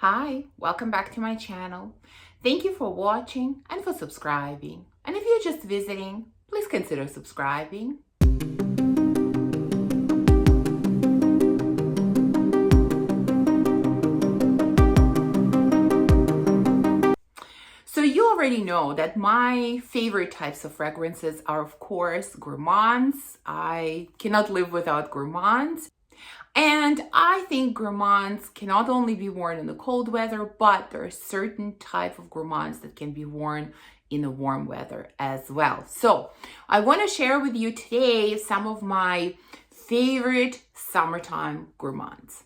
Hi, welcome back to my channel. Thank you for watching and for subscribing. And if you're just visiting, please consider subscribing. So you already know that my favorite types of fragrances are, of course, Gourmands. I cannot live without Gourmands. And I think Gourmands can not only be worn in the cold weather, but there are certain type of Gourmands that can be worn in the warm weather as well. So I want to share with you today some of my favorite summertime Gourmands.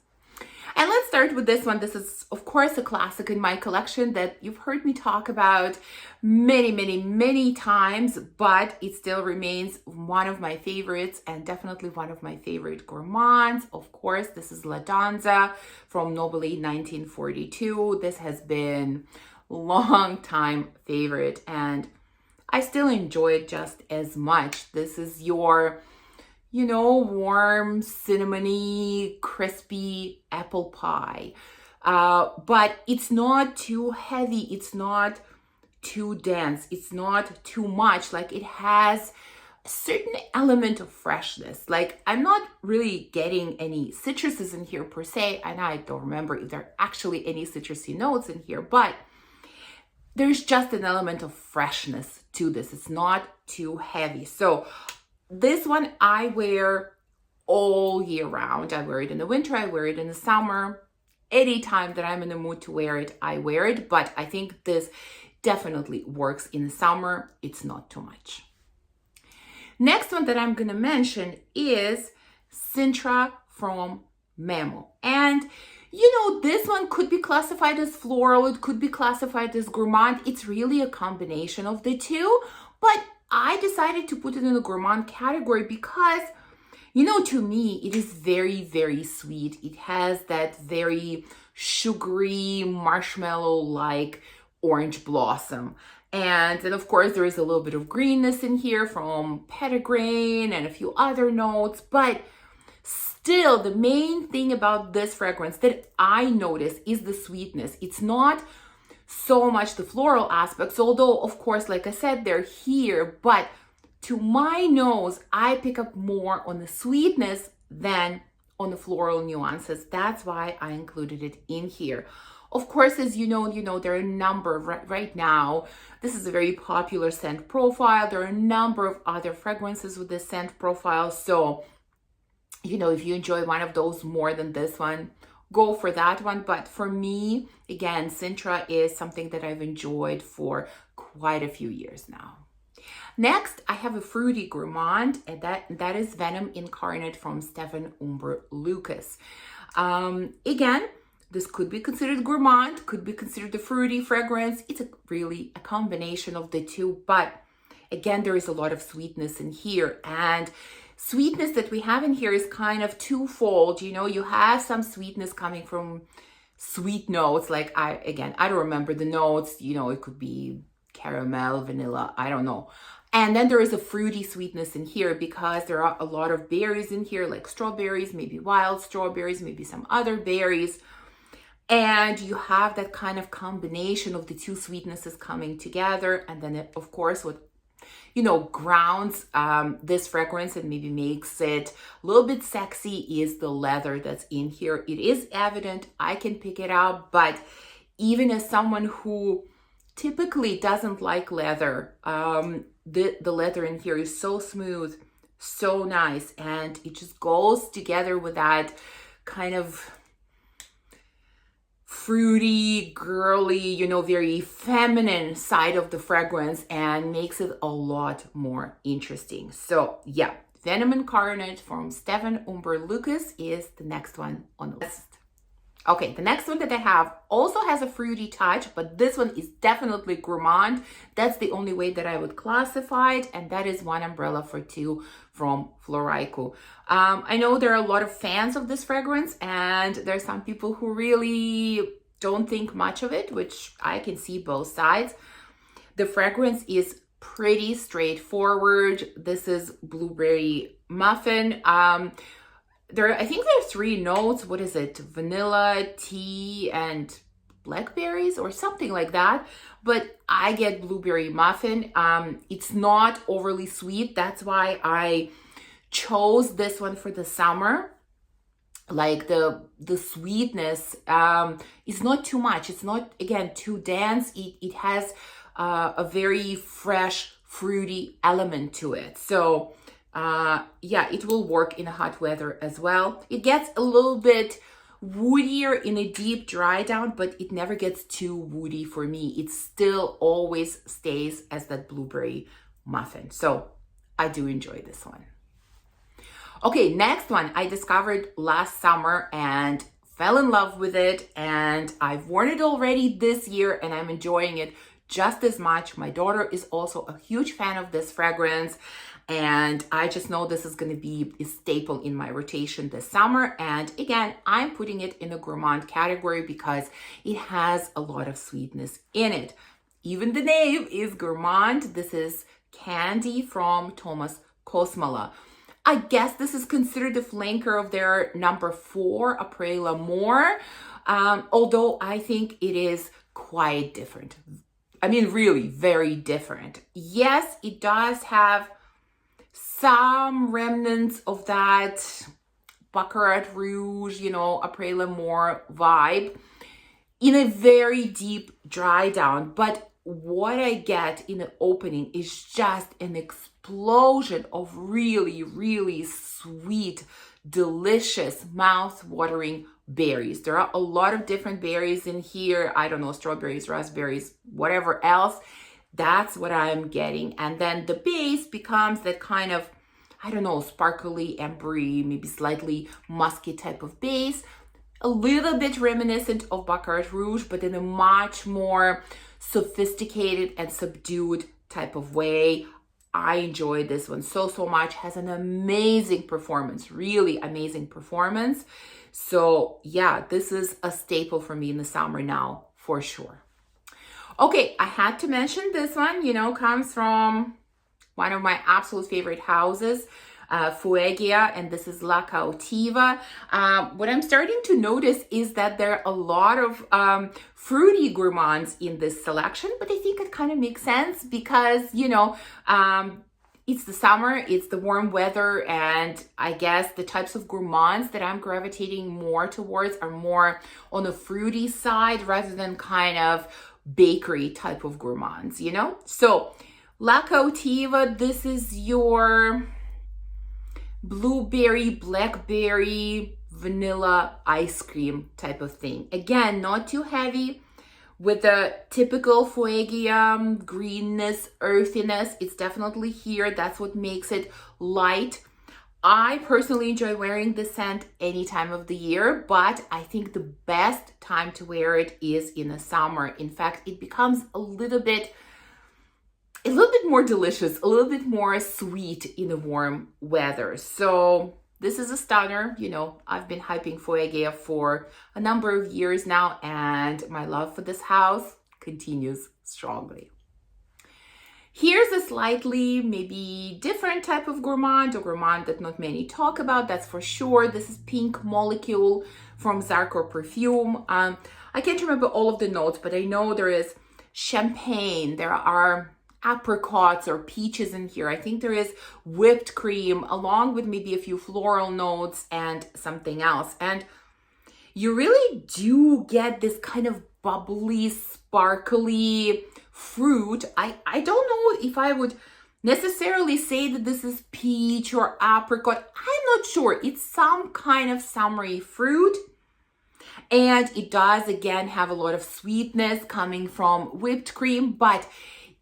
And let's start with this one. This is, of course, a classic in my collection that you've heard me talk about many times, but it still remains one of my favorites and definitely one of my favorite Gourmands. Of course, this is Lonza from Nobile 1942. This has been a long time favorite and I still enjoy it just as much. This is your warm, cinnamony, crispy apple pie. But it's not too heavy. It's not too dense. It's not too much. Like, it has a certain element of freshness. Like, I'm not really getting any citruses in here per se. And I don't remember if there are actually any citrusy notes in here, but there's just an element of freshness to this. It's not too heavy. So this one I wear all year round. I wear it in the winter, I wear it in the summer. Anytime that I'm in the mood to wear it, I wear it. But I think this definitely works in the summer. It's not too much. Next one that I'm going to mention is Sintra from Memo. And this one could be classified as floral. It could be classified as gourmand. It's really a combination of the two. But I decided to put it in the gourmand category because, to me, it is very sweet. It has that very sugary, marshmallow-like orange blossom. And then, of course, there is a little bit of greenness in here from petitgrain and a few other notes. But still, the main thing about this fragrance that I notice is the sweetness. It's not so much the floral aspects, although of course, like I said, they're here, but to my nose, I pick up more on the sweetness than on the floral nuances. That's why I included it in here. Of course, as you know, there are a number of, right now, this is a very popular scent profile. There are a number of other fragrances with this scent profile. So, if you enjoy one of those more than this one, go for that one. But for me, again, Sintra is something that I've enjoyed for quite a few years now. Next, I have a fruity gourmand, and that is Venom Incarnate from Stephane Humbert Lucas. Again, this could be considered gourmand, could be considered a fruity fragrance. It's really a combination of the two, but again, there is a lot of sweetness in here, and sweetness that we have in here is kind of twofold. You have some sweetness coming from sweet notes. Like, I don't remember the notes. It could be caramel, vanilla, I don't know. And then there is a fruity sweetness in here because there are a lot of berries in here, like strawberries, maybe wild strawberries, maybe some other berries. And you have that kind of combination of the two sweetnesses coming together. And then, of course, what grounds this fragrance and maybe makes it a little bit sexy is the leather that's in here. It is evident, I can pick it out, but even as someone who typically doesn't like leather, the leather in here is so smooth, so nice, and it just goes together with that kind of fruity, girly, very feminine side of the fragrance and makes it a lot more interesting. So yeah, Venom Incarnate from Stephane Humbert Lucas is the next one on the list. Okay, the next one that I have also has a fruity touch, but this one is definitely gourmand. That's the only way that I would classify it, and that is One Umbrella for Two from Floraico. I know there are a lot of fans of this fragrance, and there are some people who really don't think much of it, which I can see both sides. The fragrance is pretty straightforward. This is blueberry muffin. I think there are three notes. What is it? Vanilla, tea, and blackberries or something like that, but I get blueberry muffin. It's not overly sweet. That's why I chose this one for the summer. Like the sweetness is not too much. It's not, again, too dense. It has a very fresh, fruity element to it. So yeah, it will work in hot weather as well. It gets a little bit woodier in a deep dry down, but it never gets too woody for me. It still always stays as that blueberry muffin. So I do enjoy this one. Okay, next one I discovered last summer and fell in love with it, and I've worn it already this year and I'm enjoying it just as much. My daughter is also a huge fan of this fragrance, and I just know this is going to be a staple in my rotation this summer. And again, I'm putting it in the gourmand category because it has a lot of sweetness in it. Even the name is gourmand. This is candy from Thomas Kosmala. I guess this is considered the flanker of their number 4, Après l'Amour, although I think it is quite different. I mean, really very different. Yes, it does have some remnants of that Baccarat Rouge, you know, Après l'Amour vibe in a very deep dry down. But what I get in the opening is just an explosion of really, really sweet, delicious, mouth-watering berries. There are a lot of different berries in here. I don't know, strawberries, raspberries, whatever else. That's what I'm getting. And then the base becomes that kind of, I don't know, sparkly, ambery, maybe slightly musky type of base. A little bit reminiscent of Baccarat Rouge, but in a much more sophisticated and subdued type of way. I enjoyed this one so much. Has an amazing performance, really amazing performance. So yeah, this is a staple for me in the summer now, for sure. Okay, I had to mention this one, you know, comes from one of my absolute favorite houses, Fueguia, and this is La Cautiva. What I'm starting to notice is that there are a lot of fruity gourmands in this selection, but I think it kind of makes sense because, you know, it's the summer, it's the warm weather, and I guess the types of gourmands that I'm gravitating more towards are more on the fruity side rather than kind of bakery type of gourmands, you know? So La Cautiva, this is your blueberry, blackberry, vanilla ice cream type of thing. Again, not too heavy, with the typical Fueguia greenness, earthiness. It's definitely here. That's what makes it light. I personally enjoy wearing this scent any time of the year, but I think the best time to wear it is in the summer. In fact, it becomes a little bit more delicious, a little bit more sweet in the warm weather. So this is a stunner. You know, I've been hyping Fueguia for a number of years now, and my love for this house continues strongly. Here's a slightly maybe different type of gourmand, or gourmand that not many talk about, that's for sure. This is Pink Molecule from Zarkoperfume. I can't remember all of the notes, but I know there is champagne, there are apricots or peaches in here. I think there is whipped cream, along with maybe a few floral notes and something else. And you really do get this kind of bubbly, sparkly fruit. I don't know if I would necessarily say that this is peach or apricot. I'm not sure. It's some kind of summery fruit. And it does, again, have a lot of sweetness coming from whipped cream, but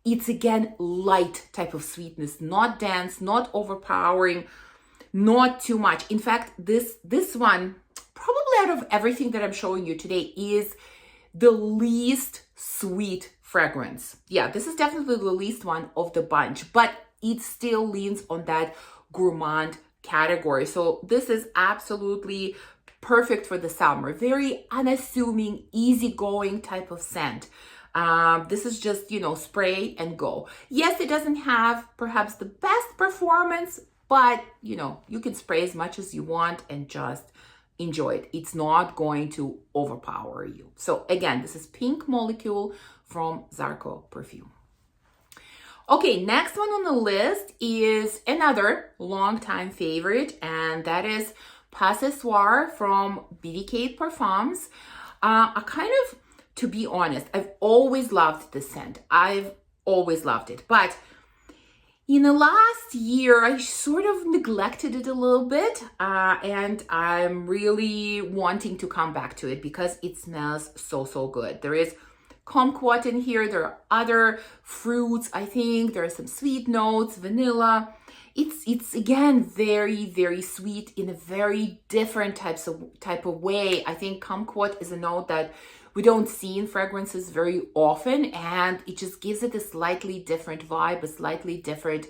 it's, again, light type of sweetness, not dense, not overpowering, not too much. In fact, this one, probably out of everything that I'm showing you today, is the least sweet fragrance. Yeah, this is definitely the least one of the bunch, but it still leans on that gourmand category. So this is absolutely perfect for the summer. Very unassuming, easygoing type of scent. This is just, you know, spray and go. Yes, it doesn't have perhaps the best performance, but, you know, you can spray as much as you want and just enjoy it. It's not going to overpower you. So again, this is Pink Molecule from Zarkoperfume. Okay, next one on the list is another longtime favorite, and that is Soir from BDK Parfums. I kind of, to be honest, I've always loved this scent. I've always loved it. But in the last year, I sort of neglected it a little bit, and I'm really wanting to come back to it because it smells so, so good. There is kumquat in here. There are other fruits, I think. There are some sweet notes, vanilla. It's again very, very sweet in a very different type of way. I think kumquat is a note that we don't see in fragrances very often, and it just gives it a slightly different vibe, a slightly different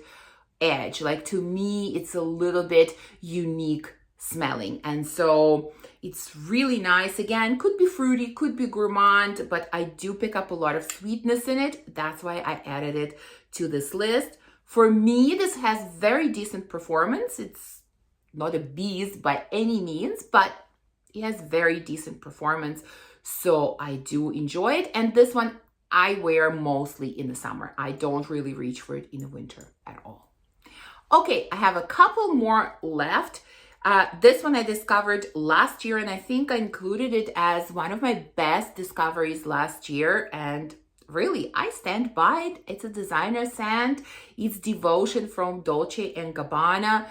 edge. Like, to me, it's a little bit unique smelling, and so it's really nice. Again, could be fruity, could be gourmand, but I do pick up a lot of sweetness in it. That's why I added it to this list. For me, this has very decent performance. It's not a beast by any means, but it has very decent performance. So I do enjoy it. And this one I wear mostly in the summer. I don't really reach for it in the winter at all. Okay, I have a couple more left. This one I discovered last year, and I think I included it as one of my best discoveries last year. And really, I stand by it. It's a designer scent. It's Devotion from Dolce and Gabbana.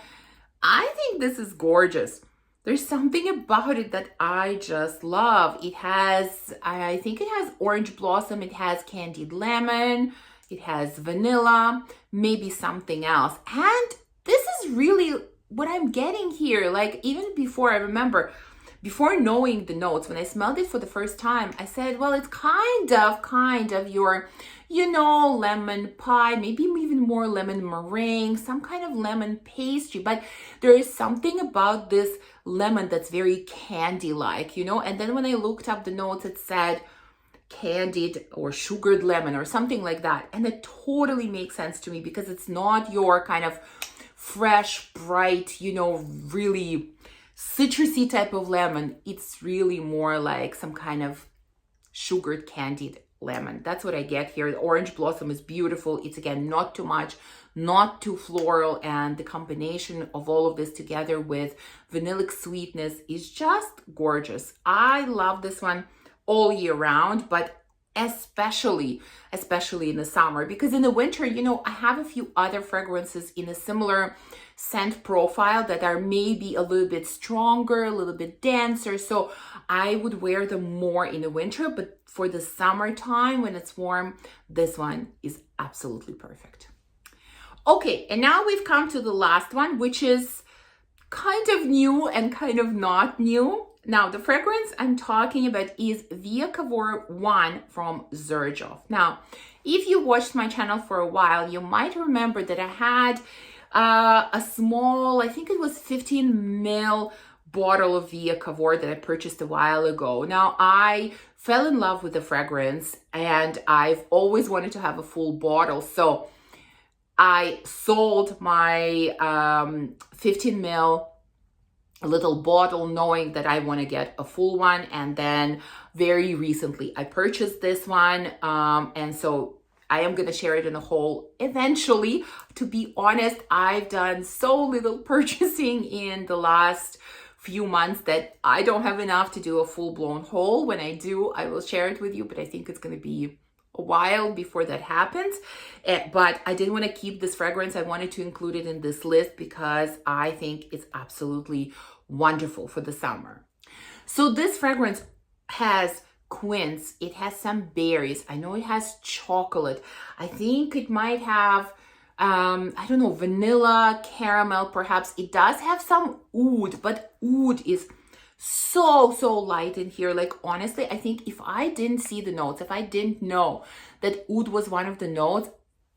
I think this is gorgeous. There's something about it that I just love. It has, I think it has orange blossom. It has candied lemon. It has vanilla, maybe something else. And this is really what I'm getting here. Like, even before, I remember, before knowing the notes, when I smelled it for the first time, I said, well, it's kind of your, you know, lemon pie, maybe even more lemon meringue, some kind of lemon pastry. But there is something about this lemon that's very candy-like, you know. And then when I looked up the notes, it said candied or sugared lemon or something like that. And it totally makes sense to me because it's not your kind of fresh, bright, you know, really citrusy type of lemon. It's really more like some kind of sugared candied lemon. That's what I get here. The orange blossom is beautiful. It's, again, not too much, not too floral, and the combination of all of this together with vanillic sweetness is just gorgeous. I love this one all year round, but especially in the summer, because in the winter, you know, I have a few other fragrances in a similar scent profile that are maybe a little bit stronger, a little bit denser, so I would wear them more in the winter. But for the summertime, when it's warm, this one is absolutely perfect. Okay, and now we've come to the last one, which is kind of new and kind of not new. Now, the fragrance I'm talking about is Via Cavour I from Xerjoff. Now, if you watched my channel for a while, you might remember that I had a small, I think it was 15 ml bottle of Via Cavour that I purchased a while ago. Now, I fell in love with the fragrance, and I've always wanted to have a full bottle. So I sold my 15 ml little bottle knowing that I want to get a full one. And then very recently I purchased this one, and so I am going to share it in a haul eventually. To be honest, I've done so little purchasing in the last few months that I don't have enough to do a full-blown haul. When I do, I will share it with you, but I think it's going to be a while before that happens. But I didn't want to keep this fragrance. I wanted to include it in this list because I think it's absolutely wonderful for the summer. So this fragrance has quince, it has some berries, I know it has chocolate, I think it might have I don't know, vanilla, caramel perhaps. It does have some oud, but oud is so light in here. Like, honestly, I think if I didn't see the notes, if I didn't know that oud was one of the notes,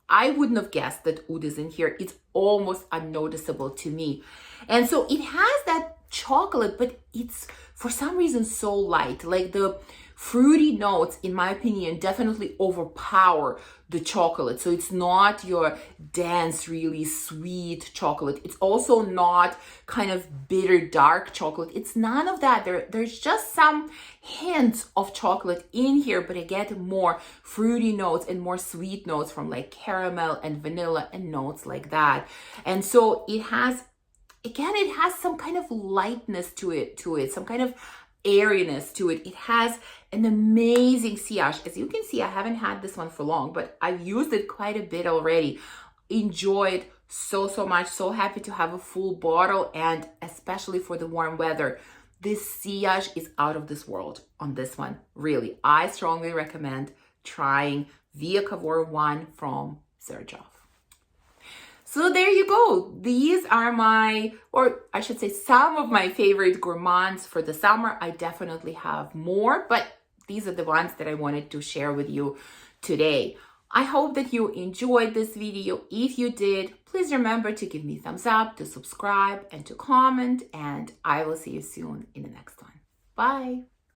I wouldn't have guessed that oud is in here. It's almost unnoticeable to me. And so it has that chocolate, but it's for some reason so light. Like, the fruity notes, in my opinion, definitely overpower the chocolate. So it's not your dense, really sweet chocolate. It's also not kind of bitter, dark chocolate. It's none of that. There's just some hints of chocolate in here, but I get more fruity notes and more sweet notes from like caramel and vanilla and notes like that. And so it has, again, it has some kind of lightness to it, some kind of airiness to it. It has an amazing sillage. As you can see, I haven't had this one for long, but I've used it quite a bit already. Enjoyed so much. So happy to have a full bottle, and especially for the warm weather. This sillage is out of this world on this one. Really, I strongly recommend trying Via Cavour I from Xerjoff. So there you go. These are my, or I should say some of my favorite gourmands for the summer. I definitely have more, but these are the ones that I wanted to share with you today. I hope that you enjoyed this video. If you did, please remember to give me a thumbs up, to subscribe, and to comment, and I will see you soon in the next one. Bye.